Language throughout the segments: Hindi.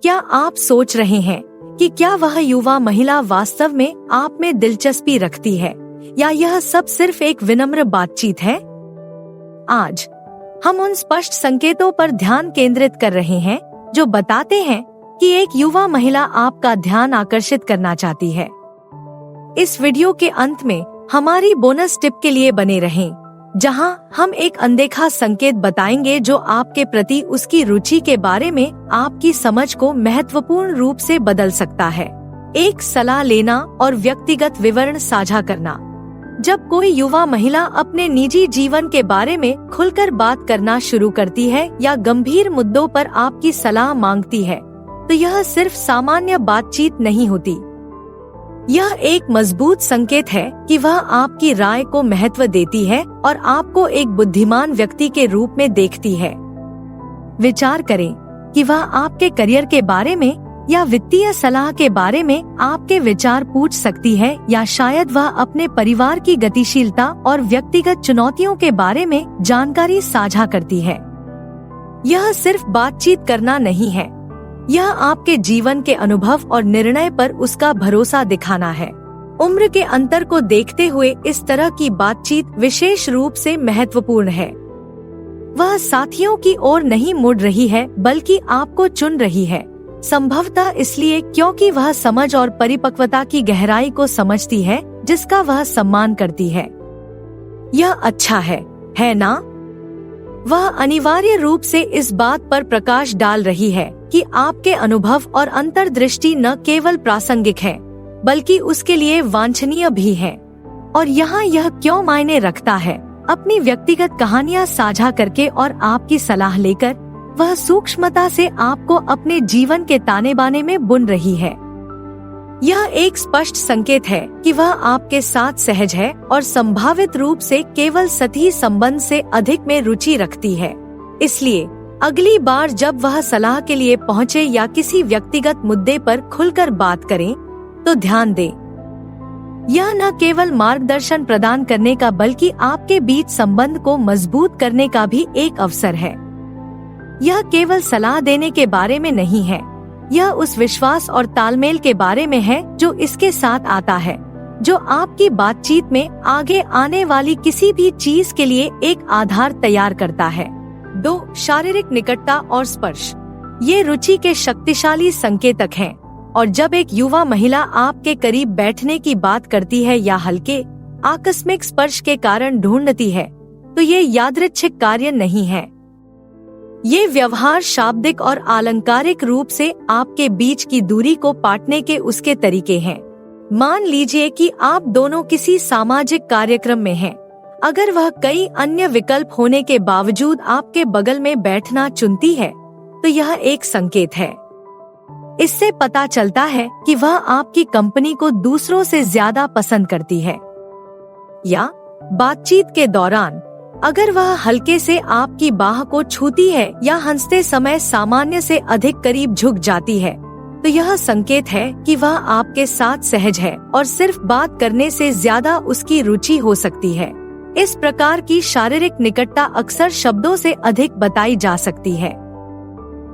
क्या आप सोच रहे हैं कि क्या वह युवा महिला वास्तव में आप में दिलचस्पी रखती है या यह सब सिर्फ एक विनम्र बातचीत है? आज हम उन स्पष्ट संकेतों पर ध्यान केंद्रित कर रहे हैं जो बताते हैं कि एक युवा महिला आपका ध्यान आकर्षित करना चाहती है। इस वीडियो के अंत में हमारी बोनस टिप के लिए बने रहें, जहां हम एक अनदेखा संकेत बताएंगे जो आपके प्रति उसकी रुचि के बारे में आपकी समझ को महत्वपूर्ण रूप से बदल सकता है। एक सलाह लेना और व्यक्तिगत विवरण साझा करना। जब कोई युवा महिला अपने निजी जीवन के बारे में खुलकर बात करना शुरू करती है या गंभीर मुद्दों पर आपकी सलाह मांगती है, तो यह सिर्फ सामान्य बातचीत नहीं होती। यह एक मजबूत संकेत है कि वह आपकी राय को महत्व देती है और आपको एक बुद्धिमान व्यक्ति के रूप में देखती है। विचार करें कि वह आपके करियर के बारे में या वित्तीय सलाह के बारे में आपके विचार पूछ सकती है, या शायद वह अपने परिवार की गतिशीलता और व्यक्तिगत चुनौतियों के बारे में जानकारी साझा करती है। यह सिर्फ बातचीत करना नहीं है, यह आपके जीवन के अनुभव और निर्णय पर उसका भरोसा दिखाना है। उम्र के अंतर को देखते हुए इस तरह की बातचीत विशेष रूप से महत्वपूर्ण है। वह साथियों की ओर नहीं मुड़ रही है, बल्कि आपको चुन रही है, संभवतः इसलिए क्योंकि वह समझ और परिपक्वता की गहराई को समझती है जिसका वह सम्मान करती है। यह अच्छा है ना? वह अनिवार्य रूप से इस बात पर प्रकाश डाल रही है कि आपके अनुभव और अंतर्दृष्टि न केवल प्रासंगिक है, बल्कि उसके लिए वांछनीय भी है। और यहाँ यह क्यों मायने रखता है? अपनी व्यक्तिगत कहानियाँ साझा करके और आपकी सलाह लेकर वह सूक्ष्मता से आपको अपने जीवन के ताने बाने में बुन रही है। यह एक स्पष्ट संकेत है कि वह आपके साथ सहज है और संभावित रूप से केवल सतही संबंध से अधिक में रुचि रखती है। इसलिए अगली बार जब वह सलाह के लिए पहुंचे या किसी व्यक्तिगत मुद्दे पर खुलकर बात करें, तो ध्यान दें। यह न केवल मार्गदर्शन प्रदान करने का बल्कि आपके बीच संबंध को मजबूत करने का भी एक अवसर है। यह केवल सलाह देने के बारे में नहीं है, यह उस विश्वास और तालमेल के बारे में है जो इसके साथ आता है, जो आपकी बातचीत में आगे आने वाली किसी भी चीज के लिए एक आधार तैयार करता है। 2. शारीरिक निकटता और स्पर्श। ये रुचि के शक्तिशाली संकेतक हैं, और जब एक युवा महिला आपके करीब बैठने की बात करती है या हल्के आकस्मिक स्पर्श के कारण ढूंढती है, तो ये यादृच्छिक कार्य नहीं है। ये व्यवहार शाब्दिक और अलंकारिक रूप से आपके बीच की दूरी को पाटने के उसके तरीके हैं। मान लीजिए कि आप दोनों किसी सामाजिक कार्यक्रम में हैं। अगर वह कई अन्य विकल्प होने के बावजूद आपके बगल में बैठना चुनती है, तो यह एक संकेत है। इससे पता चलता है कि वह आपकी कंपनी को दूसरों से ज्यादा पसंद करती है। या बातचीत के दौरान अगर वह हल्के से आपकी बाह को छूती है या हंसते समय सामान्य से अधिक करीब झुक जाती है, तो यह संकेत है कि वह आपके साथ सहज है और सिर्फ बात करने से ज्यादा उसकी रुचि हो सकती है। इस प्रकार की शारीरिक निकटता अक्सर शब्दों से अधिक बताई जा सकती है।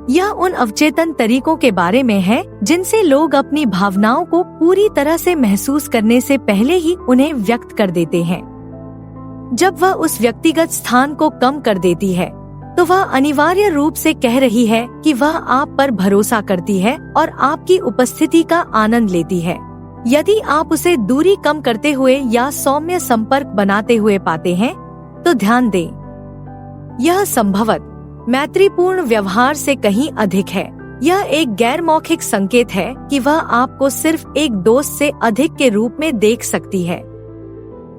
यह उन अवचेतन तरीकों के बारे में है जिनसे लोग अपनी भावनाओं को पूरी तरह से महसूस करने से पहले ही उन्हें व्यक्त कर देते हैं। जब वह उस व्यक्तिगत स्थान को कम कर देती है, तो वह अनिवार्य रूप से कह रही है कि वह आप पर भरोसा करती है और आपकी उपस्थिति का आनंद लेती है। यदि आप उसे दूरी कम करते हुए या सौम्य संपर्क बनाते हुए पाते हैं, तो ध्यान दें, यह संभवतः मैत्रीपूर्ण व्यवहार से कहीं अधिक है। यह एक गैर मौखिक संकेत है कि वह आपको सिर्फ एक दोस्त से अधिक के रूप में देख सकती है।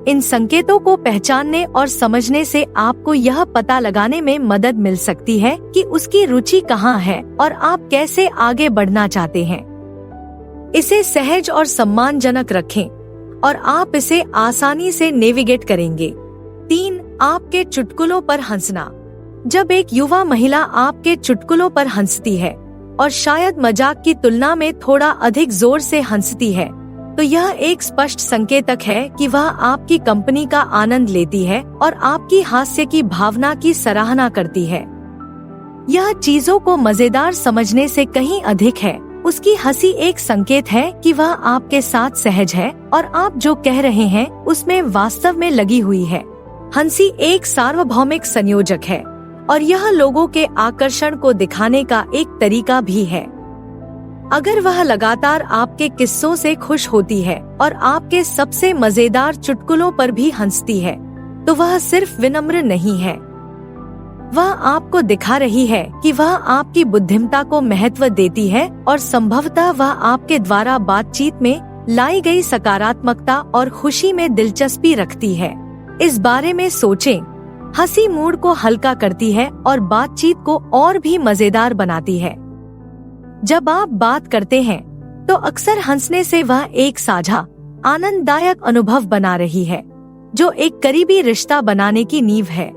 इन संकेतों को पहचानने और समझने से आपको यह पता लगाने में मदद मिल सकती है कि उसकी रुचि कहाँ है और आप कैसे आगे बढ़ना चाहते हैं। इसे सहज और सम्मानजनक रखें और आप इसे आसानी से नेविगेट करेंगे। 3. आपके चुटकुलों पर हंसना। जब एक युवा महिला आपके चुटकुलों पर हंसती है और शायद मजाक की तुलना में थोड़ा अधिक जोर से हंसती है, तो यह एक स्पष्ट संकेतक है कि वह आपकी कंपनी का आनंद लेती है और आपकी हास्य की भावना की सराहना करती है। यह चीजों को मजेदार समझने से कहीं अधिक है। उसकी हंसी एक संकेत है कि वह आपके साथ सहज है और आप जो कह रहे हैं उसमें वास्तव में लगी हुई है। हंसी एक सार्वभौमिक संयोजक है और यह लोगों के आकर्षण को दिखाने का एक तरीका भी है। अगर वह लगातार आपके किस्सों से खुश होती है और आपके सबसे मजेदार चुटकुलों पर भी हंसती है, तो वह सिर्फ विनम्र नहीं है। वह आपको दिखा रही है कि वह आपकी बुद्धिमत्ता को महत्व देती है और संभवतः वह आपके द्वारा बातचीत में लाई गई सकारात्मकता और खुशी में दिलचस्पी रखती है। इस बारे में सोचें। हंसी मूड को हल्का करती है और बातचीत को और भी मजेदार बनाती है। जब आप बात करते हैं तो अक्सर हंसने से वह एक साझा आनंददायक अनुभव बना रही है, जो एक करीबी रिश्ता बनाने की नींव है।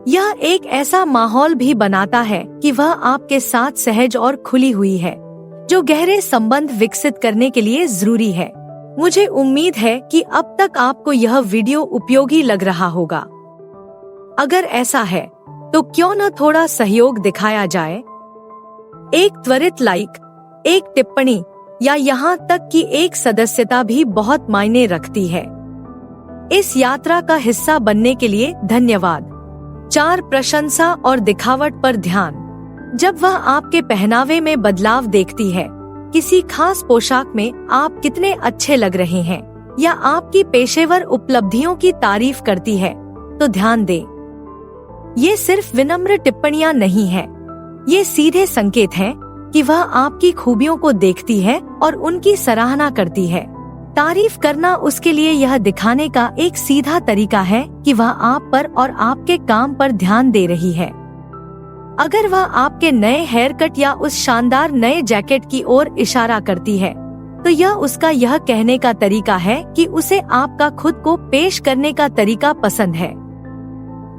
यह एक ऐसा माहौल भी बनाता है कि वह आपके साथ सहज और खुली हुई है, जो गहरे संबंध विकसित करने के लिए जरूरी है। मुझे उम्मीद है कि अब तक आपको यह वीडियो उपयोगी लग रहा होगा। अगर ऐसा है तो क्यों न थोड़ा सहयोग दिखाया जाए। एक त्वरित लाइक, एक टिप्पणी या यहाँ तक कि एक सदस्यता भी बहुत मायने रखती है। इस यात्रा का हिस्सा बनने के लिए धन्यवाद। 4 प्रशंसा और दिखावट पर ध्यान। जब वह आपके पहनावे में बदलाव देखती है, किसी खास पोशाक में आप कितने अच्छे लग रहे हैं, या आपकी पेशेवर उपलब्धियों की तारीफ करती है, तो ध्यान दें। ये सिर्फ विनम्र टिप्पणियां नहीं है, ये सीधे संकेत हैं कि वह आपकी खूबियों को देखती है और उनकी सराहना करती है। तारीफ करना उसके लिए यह दिखाने का एक सीधा तरीका है कि वह आप पर और आपके काम पर ध्यान दे रही है। अगर वह आपके नए हेयर कट या उस शानदार नए जैकेट की ओर इशारा करती है, तो यह उसका यह कहने का तरीका है कि उसे आपका खुद को पेश करने का तरीका पसंद है।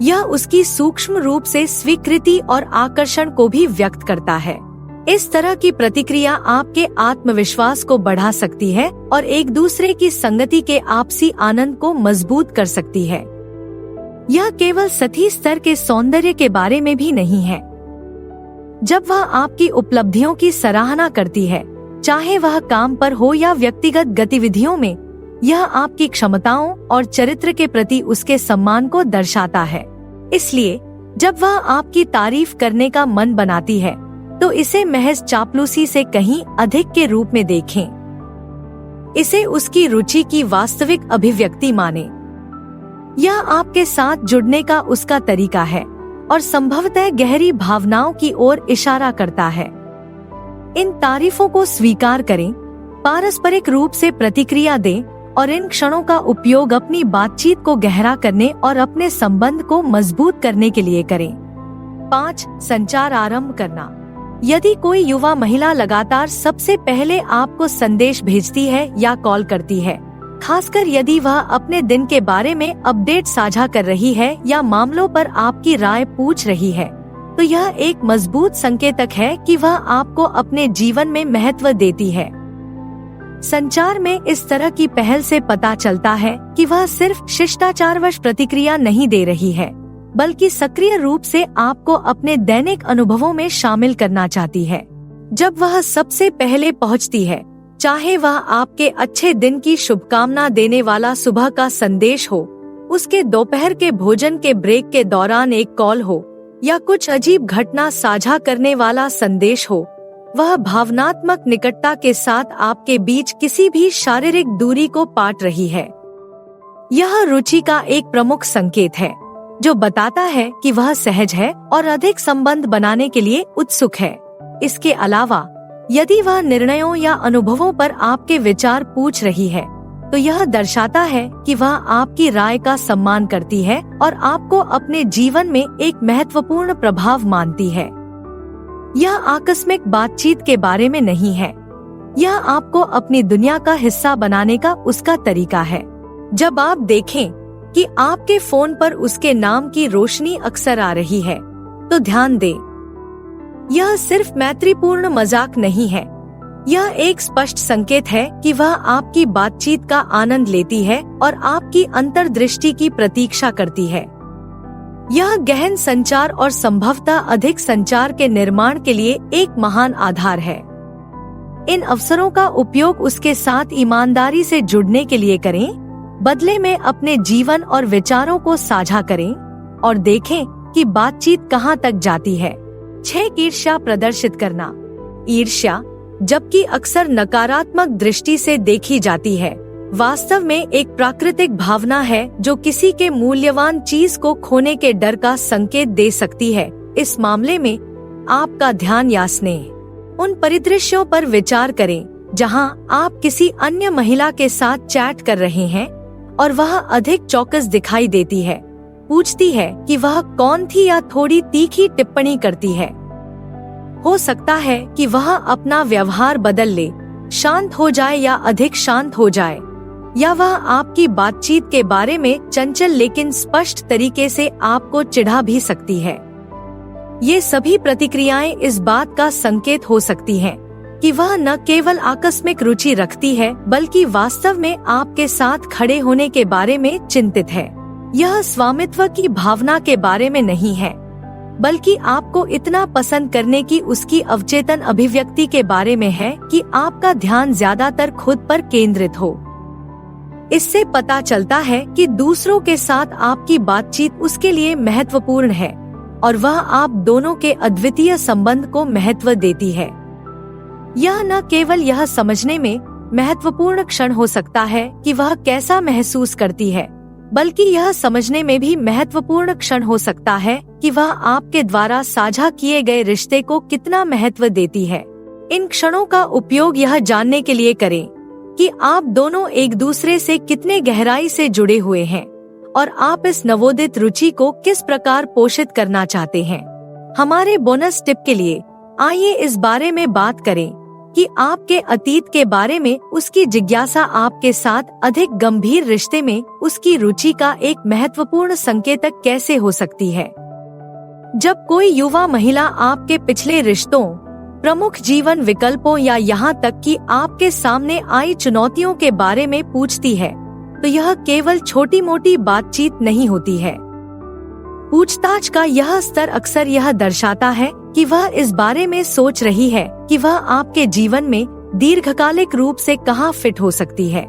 यह उसकी सूक्ष्म रूप से स्वीकृति और आकर्षण को भी व्यक्त करता है। इस तरह की प्रतिक्रिया आपके आत्मविश्वास को बढ़ा सकती है और एक दूसरे की संगति के आपसी आनंद को मजबूत कर सकती है। यह केवल सतही स्तर के सौंदर्य के बारे में भी नहीं है। जब वह आपकी उपलब्धियों की सराहना करती है, चाहे वह काम पर हो या व्यक्तिगत गतिविधियों में, यह आपकी क्षमताओं और चरित्र के प्रति उसके सम्मान को दर्शाता है। इसलिए जब वह आपकी तारीफ करने का मन बनाती है, तो इसे महज चापलूसी से कहीं अधिक के रूप में देखें। इसे उसकी रुचि की वास्तविक अभिव्यक्ति माने। यह आपके साथ जुड़ने का उसका तरीका है और संभवतः गहरी भावनाओं की ओर इशारा करता है। इन तारीफों को स्वीकार करें, पारस्परिक रूप से प्रतिक्रिया दें और इन क्षणों का उपयोग अपनी बातचीत को गहरा करने और अपने संबंध को मजबूत करने के लिए करें। 5. संचार आरंभ करना। यदि कोई युवा महिला लगातार सबसे पहले आपको संदेश भेजती है या कॉल करती है, खासकर यदि वह अपने दिन के बारे में अपडेट साझा कर रही है या मामलों पर आपकी राय पूछ रही है, तो यह एक मजबूत संकेतक है कि वह आपको अपने जीवन में महत्व देती है। संचार में इस तरह की पहल से पता चलता है कि वह सिर्फ शिष्टाचारवश प्रतिक्रिया नहीं दे रही है, बल्कि सक्रिय रूप से आपको अपने दैनिक अनुभवों में शामिल करना चाहती है। जब वह सबसे पहले पहुंचती है, चाहे वह आपके अच्छे दिन की शुभकामना देने वाला सुबह का संदेश हो, उसके दोपहर के भोजन के ब्रेक के दौरान एक कॉल हो, या कुछ अजीब घटना साझा करने वाला संदेश हो, वह भावनात्मक निकटता के साथ आपके बीच किसी भी शारीरिक दूरी को पाट रही है। यह रुचि का एक प्रमुख संकेत है, जो बताता है कि वह सहज है और अधिक संबंध बनाने के लिए उत्सुक है। इसके अलावा यदि वह निर्णयों या अनुभवों पर आपके विचार पूछ रही है, तो यह दर्शाता है कि वह आपकी राय का सम्मान करती है और आपको अपने जीवन में एक महत्वपूर्ण प्रभाव मानती है। यह आकस्मिक बातचीत के बारे में नहीं है, यह आपको अपनी दुनिया का हिस्सा बनाने का उसका तरीका है। जब आप देखें कि आपके फोन पर उसके नाम की रोशनी अक्सर आ रही है, तो ध्यान दें। यह सिर्फ मैत्रीपूर्ण मजाक नहीं है, यह एक स्पष्ट संकेत है कि वह आपकी बातचीत का आनंद लेती है और आपकी अंतर्दृष्टि की प्रतीक्षा करती है। यह गहन संचार और संभवतः अधिक संचार के निर्माण के लिए एक महान आधार है। इन अवसरों का उपयोग उसके साथ ईमानदारी से जुड़ने के लिए करें, बदले में अपने जीवन और विचारों को साझा करें और देखें कि बातचीत कहां तक जाती है। 6 ईर्ष्या प्रदर्शित करना। ईर्ष्या, जबकि अक्सर नकारात्मक दृष्टि से देखी जाती है, वास्तव में एक प्राकृतिक भावना है जो किसी के मूल्यवान चीज को खोने के डर का संकेत दे सकती है। इस मामले में आपका ध्यान या स्नेह उन परिदृश्यों पर विचार करें जहां आप किसी अन्य महिला के साथ चैट कर रहे हैं और वह अधिक चौकस दिखाई देती है, पूछती है कि वह कौन थी या थोड़ी तीखी टिप्पणी करती है। हो सकता है कि वह अपना व्यवहार बदल ले, शांत हो जाए या अधिक शांत हो जाए, या वह आपकी बातचीत के बारे में चंचल लेकिन स्पष्ट तरीके से आपको चिढ़ा भी सकती है। ये सभी प्रतिक्रियाएं इस बात का संकेत हो सकती हैं कि वह न केवल आकस्मिक रुचि रखती है बल्कि वास्तव में आपके साथ खड़े होने के बारे में चिंतित है। यह स्वामित्व की भावना के बारे में नहीं है, बल्कि आपको इतना पसंद करने की उसकी अवचेतन अभिव्यक्ति के बारे में है कि आपका ध्यान ज्यादातर खुद पर केंद्रित हो। इससे पता चलता है कि दूसरों के साथ आपकी बातचीत उसके लिए महत्वपूर्ण है और वह आप दोनों के अद्वितीय संबंध को महत्व देती है। यह न केवल यह समझने में महत्वपूर्ण क्षण हो सकता है कि वह कैसा महसूस करती है, बल्कि यह समझने में भी महत्वपूर्ण क्षण हो सकता है कि वह आपके द्वारा साझा किए गए रिश्ते को कितना महत्व देती है। इन क्षणों का उपयोग यह जानने के लिए करें कि आप दोनों एक दूसरे से कितने गहराई से जुड़े हुए हैं और आप इस नवोदित रुचि को किस प्रकार पोषित करना चाहते हैं। हमारे बोनस टिप के लिए आइए इस बारे में बात करें कि आपके अतीत के बारे में उसकी जिज्ञासा आपके साथ अधिक गंभीर रिश्ते में उसकी रुचि का एक महत्वपूर्ण संकेतक कैसे हो सकती है। जब कोई युवा महिला आपके पिछले रिश्तों, प्रमुख जीवन विकल्पों या यहाँ तक कि आपके सामने आई चुनौतियों के बारे में पूछती है, तो यह केवल छोटी मोटी बातचीत नहीं होती है। पूछताछ का यह स्तर अक्सर यह दर्शाता है कि वह इस बारे में सोच रही है कि वह आपके जीवन में दीर्घकालिक रूप से कहाँ फिट हो सकती है।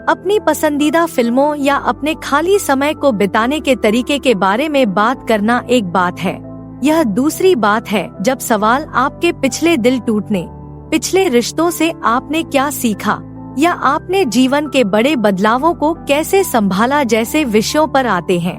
अपनी पसंदीदा फिल्मों या अपने खाली समय को बिताने के तरीके के बारे में बात करना एक बात है। यह दूसरी बात है जब सवाल आपके पिछले दिल टूटने, पिछले रिश्तों से आपने क्या सीखा या आपने जीवन के बड़े बदलावों को कैसे संभाला जैसे विषयों पर आते हैं।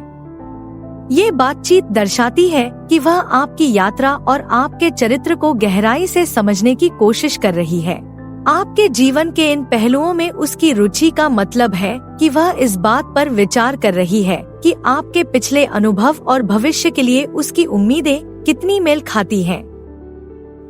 ये बातचीत दर्शाती है कि वह आपकी यात्रा और आपके चरित्र को गहराई से समझने की कोशिश कर रही है। आपके जीवन के इन पहलुओं में उसकी रुचि का मतलब है कि वह इस बात पर विचार कर रही है कि आपके पिछले अनुभव और भविष्य के लिए उसकी उम्मीदें कितनी मेल खाती हैं।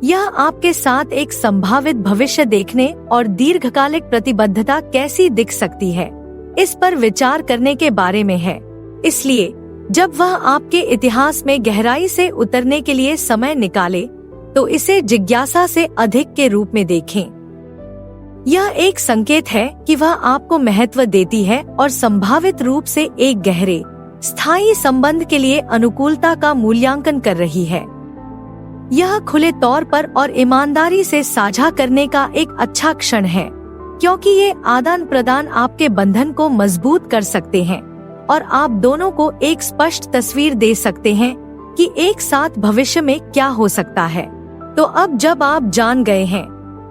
यह आपके साथ एक संभावित भविष्य देखने और दीर्घकालिक प्रतिबद्धता कैसी दिख सकती है, इस पर विचार करने के बारे में है। इसलिए जब वह आपके इतिहास में गहराई से उतरने के लिए समय निकाले, तो इसे जिज्ञासा से अधिक के रूप में देखें। यह एक संकेत है कि वह आपको महत्व देती है और संभावित रूप से एक गहरे, स्थायी संबंध के लिए अनुकूलता का मूल्यांकन कर रही है। यह खुले तौर पर और ईमानदारी से साझा करने का एक अच्छा क्षण है, क्योंकि ये आदान प्रदान आपके बंधन को मजबूत कर सकते हैं और आप दोनों को एक स्पष्ट तस्वीर दे सकते हैं कि एक साथ भविष्य में क्या हो सकता है। तो अब जब आप जान गए हैं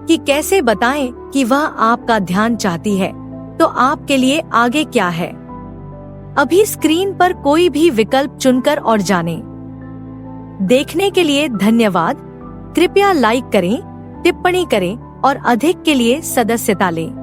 कि कैसे बताएं कि वह आपका ध्यान चाहती है, तो आपके लिए आगे क्या है। अभी स्क्रीन पर कोई भी विकल्प चुनकर और जानें। देखने के लिए धन्यवाद। कृपया लाइक करें, टिप्पणी करें और अधिक के लिए सदस्यता लें।